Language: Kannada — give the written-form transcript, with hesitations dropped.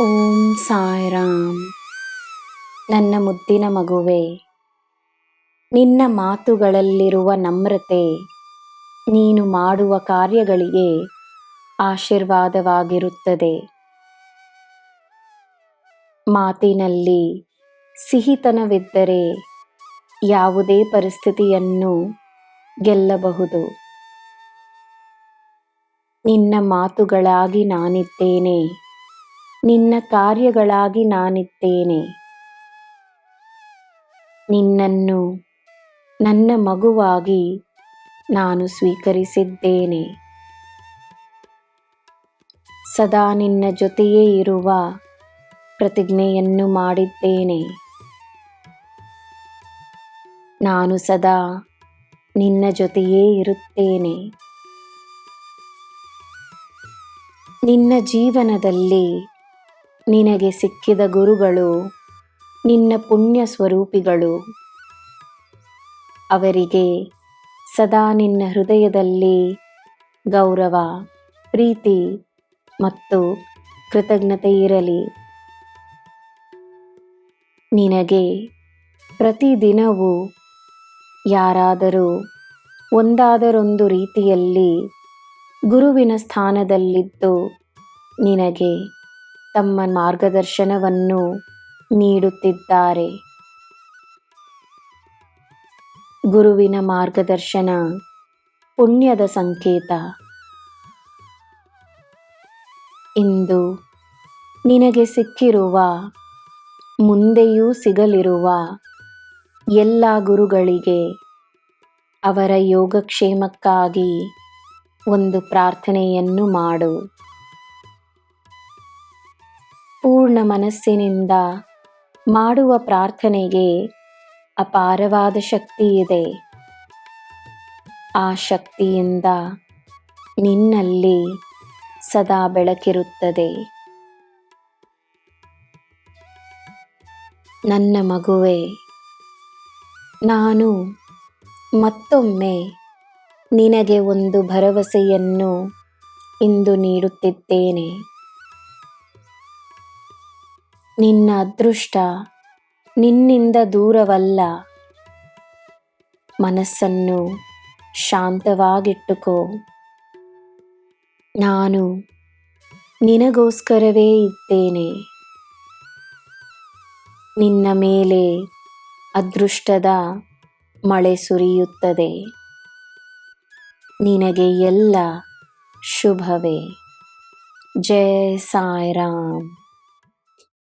ಓಂ ಸಾಯಿರಾಮ್. ನನ್ನ ಮುದ್ದಿನ ಮಗುವೆ, ನಿನ್ನ ಮಾತುಗಳಲ್ಲಿರುವ ನಮ್ರತೆ ನೀನು ಮಾಡುವ ಕಾರ್ಯಗಳಿಗೆ ಆಶೀರ್ವಾದವಾಗಿರುತ್ತದೆ. ಮಾತಿನಲ್ಲಿ ಸಿಹಿತನವಿದ್ದರೆ ಯಾವುದೇ ಪರಿಸ್ಥಿತಿಯನ್ನು ಗೆಲ್ಲಬಹುದು. ನಿನ್ನ ಮಾತುಗಳಾಗಿ ನಾನಿದ್ದೇನೆ, ನಿನ್ನ ಕಾರ್ಯಗಳಾಗಿ ನಾನಿದ್ದೇನೆ. ನಿನ್ನನ್ನು ನನ್ನ ಮಗುವಾಗಿ ನಾನು ಸ್ವೀಕರಿಸಿದ್ದೇನೆ. ಸದಾ ನಿನ್ನ ಜೊತೆಯೇ ಇರುವ ಪ್ರತಿಜ್ಞೆಯನ್ನು ಮಾಡಿದ್ದೇನೆ. ನಾನು ಸದಾ ನಿನ್ನ ಜೊತೆಯೇ ಇರುತ್ತೇನೆ. ನಿನ್ನ ಜೀವನದಲ್ಲಿ ನಿನಗೆ ಸಿಕ್ಕಿದ ಗುರುಗಳು ನಿನ್ನ ಪುಣ್ಯ ಸ್ವರೂಪಿಗಳು. ಅವರಿಗೆ ಸದಾ ನಿನ್ನ ಹೃದಯದಲ್ಲಿ ಗೌರವ, ಪ್ರೀತಿ ಮತ್ತು ಕೃತಜ್ಞತೆ ಇರಲಿ. ನಿನಗೆ ಪ್ರತಿದಿನವೂ ಯಾರಾದರೂ ಒಂದಾದರೊಂದು ರೀತಿಯಲ್ಲಿ ಗುರುವಿನ ಸ್ಥಾನದಲ್ಲಿದ್ದು ನಿನಗೆ ತಮ್ಮ ಮಾರ್ಗದರ್ಶನವನ್ನು ನೀಡುತ್ತಿದ್ದಾರೆ. ಗುರುವಿನ ಮಾರ್ಗದರ್ಶನ ಪುಣ್ಯದ ಸಂಕೇತ. ಇಂದು ನಿನಗೆ ಸಿಕ್ಕಿರುವ, ಮುಂದೆಯೂ ಸಿಗಲಿರುವ ಎಲ್ಲ ಗುರುಗಳಿಗೆ ಅವರ ಯೋಗಕ್ಷೇಮಕ್ಕಾಗಿ ಒಂದು ಪ್ರಾರ್ಥನೆಯನ್ನು ಮಾಡು. ಪೂರ್ಣ ಮನಸ್ಸಿನಿಂದ ಮಾಡುವ ಪ್ರಾರ್ಥನೆಗೆ ಅಪಾರವಾದ ಶಕ್ತಿ ಇದೆ. ಆ ಶಕ್ತಿಯಿಂದ ನಿನ್ನಲ್ಲಿ ಸದಾ ಬೆಳಕಿರುತ್ತದೆ. ನನ್ನ ಮಗುವೆ, ನಾನು ಮತ್ತೊಮ್ಮೆ ನಿನಗೆ ಒಂದು ಭರವಸೆಯನ್ನು ಇಂದು ನೀಡುತ್ತಿದ್ದೇನೆ. ನಿನ್ನ ಅದೃಷ್ಟ ನಿನ್ನಿಂದ ದೂರವಲ್ಲ. ಮನಸ್ಸನ್ನು ಶಾಂತವಾಗಿಟ್ಟುಕೋ. ನಾನು ನಿನಗೋಸ್ಕರವೇ ಇದ್ದೇನೆ. ನಿನ್ನ ಮೇಲೆ ಅದೃಷ್ಟದ ಮಳೆ ಸುರಿಯುತ್ತದೆ. ನಿನಗೆ ಎಲ್ಲ ಶುಭವೇ. ಜೈ ಸಾಯಿರಾಮ್.